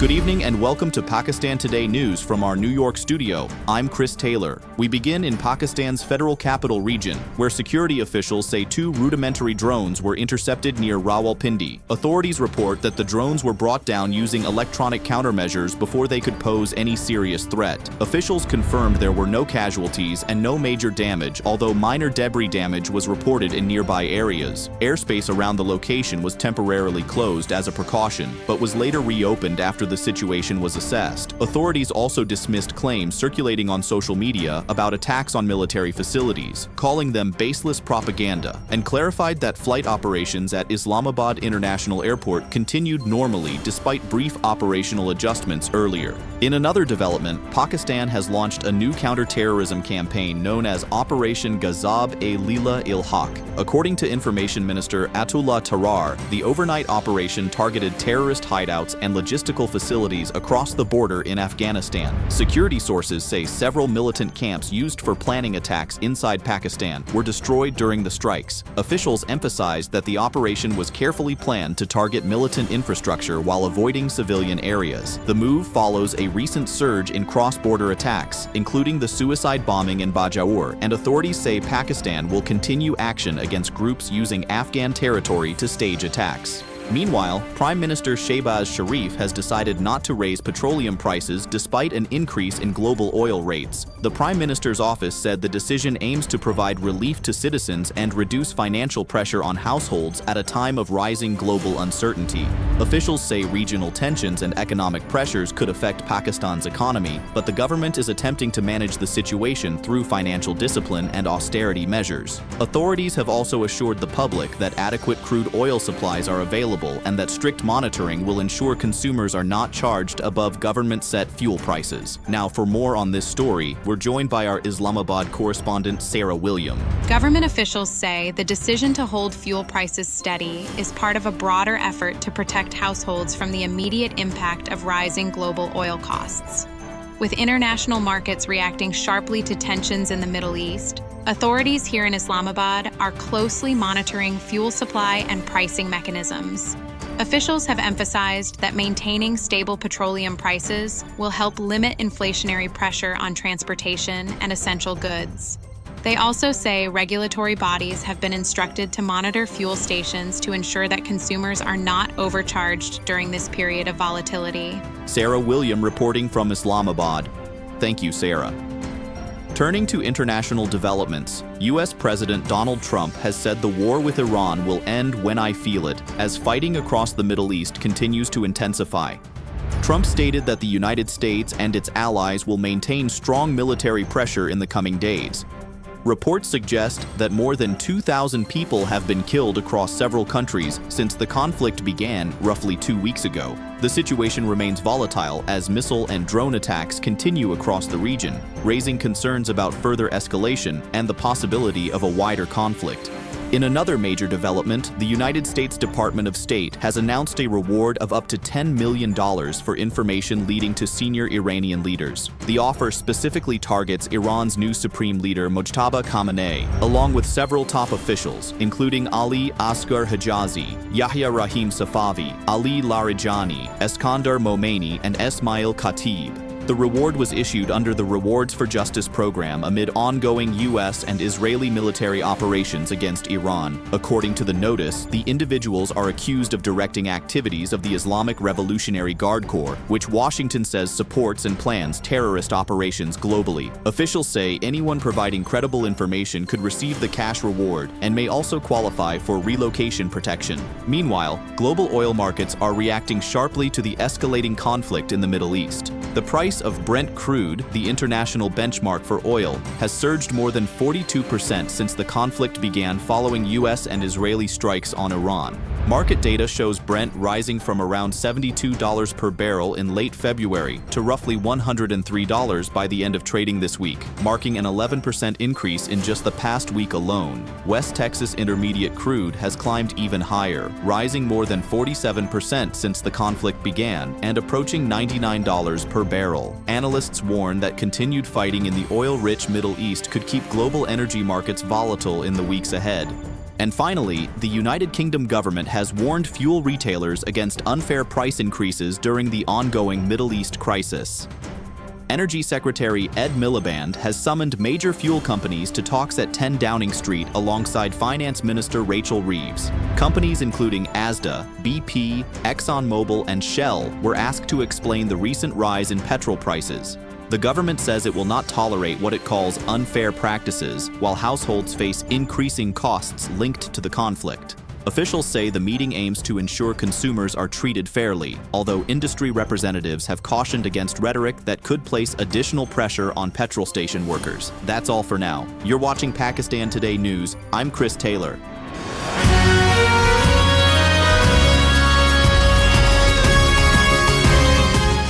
Good evening and welcome to Pakistan Today News from our New York studio. I'm Chris Taylor. We begin in Pakistan's federal capital region, where security officials say two rudimentary drones were intercepted near Rawalpindi. Authorities report that the drones were brought down using electronic countermeasures before they could pose any serious threat. Officials confirmed there were no casualties and no major damage, although minor debris damage was reported in nearby areas. Airspace around the location was temporarily closed as a precaution, but was later reopened after the situation was assessed. Authorities also dismissed claims circulating on social media about attacks on military facilities, calling them baseless propaganda, and clarified that flight operations at Islamabad International Airport continued normally despite brief operational adjustments earlier. In another development, Pakistan has launched a new counter-terrorism campaign known as Operation Ghazab-e-Lila-il-Haq. According to Information Minister Atullah Tarar, the overnight operation targeted terrorist hideouts and logistical facilities across the border in Afghanistan. Security sources say several militant camps used for planning attacks inside Pakistan were destroyed during the strikes. Officials emphasized that the operation was carefully planned to target militant infrastructure while avoiding civilian areas. The move follows a recent surge in cross-border attacks, including the suicide bombing in Bajaur, and authorities say Pakistan will continue action against groups using Afghan territory to stage attacks. Meanwhile, Prime Minister Shehbaz Sharif has decided not to raise petroleum prices despite an increase in global oil rates. The Prime Minister's office said the decision aims to provide relief to citizens and reduce financial pressure on households at a time of rising global uncertainty. Officials say regional tensions and economic pressures could affect Pakistan's economy, but the government is attempting to manage the situation through financial discipline and austerity measures. Authorities have also assured the public that adequate crude oil supplies are available and that strict monitoring will ensure consumers are not charged above government-set fuel prices. Now, for more on this story, we're joined by our Islamabad correspondent, Sarah William. Government officials say the decision to hold fuel prices steady is part of a broader effort to protect households from the immediate impact of rising global oil costs. With international markets reacting sharply to tensions in the Middle East, authorities here in Islamabad are closely monitoring fuel supply and pricing mechanisms. Officials have emphasized that maintaining stable petroleum prices will help limit inflationary pressure on transportation and essential goods. They also say regulatory bodies have been instructed to monitor fuel stations to ensure that consumers are not overcharged during this period of volatility. Sarah William reporting from Islamabad. Thank you, Sarah. Turning to international developments, U.S. President Donald Trump has said the war with Iran will end when I feel it, as fighting across the Middle East continues to intensify. Trump stated that the United States and its allies will maintain strong military pressure in the coming days. Reports suggest that more than 2,000 people have been killed across several countries since the conflict began roughly 2 weeks ago. The situation remains volatile as missile and drone attacks continue across the region, raising concerns about further escalation and the possibility of a wider conflict. In another major development, the United States Department of State has announced a reward of up to $10 million for information leading to senior Iranian leaders. The offer specifically targets Iran's new supreme leader Mojtaba Khamenei, along with several top officials, including Ali Asghar Hijazi, Yahya Rahim Safavi, Ali Larijani, Eskandar Momeini, and Esmail Khatib. The reward was issued under the Rewards for Justice program amid ongoing U.S. and Israeli military operations against Iran. According to the notice, the individuals are accused of directing activities of the Islamic Revolutionary Guard Corps, which Washington says supports and plans terrorist operations globally. Officials say anyone providing credible information could receive the cash reward and may also qualify for relocation protection. Meanwhile, global oil markets are reacting sharply to the escalating conflict in the Middle East. The price of Brent crude, the international benchmark for oil, has surged more than 42% since the conflict began following U.S. and Israeli strikes on Iran. Market data shows Brent rising from around $72 per barrel in late February to roughly $103 by the end of trading this week, marking an 11% increase in just the past week alone. West Texas Intermediate crude has climbed even higher, rising more than 47% since the conflict began and approaching $99 per barrel. Analysts warn that continued fighting in the oil-rich Middle East could keep global energy markets volatile in the weeks ahead. And finally, the United Kingdom government has warned fuel retailers against unfair price increases during the ongoing Middle East crisis. Energy Secretary Ed Miliband has summoned major fuel companies to talks at 10 Downing Street alongside Finance Minister Rachel Reeves. Companies including Asda, BP, ExxonMobil, and Shell were asked to explain the recent rise in petrol prices. The government says it will not tolerate what it calls unfair practices, while households face increasing costs linked to the conflict. Officials say the meeting aims to ensure consumers are treated fairly, although industry representatives have cautioned against rhetoric that could place additional pressure on petrol station workers. That's all for now. You're watching Pakistan Today News. I'm Chris Taylor.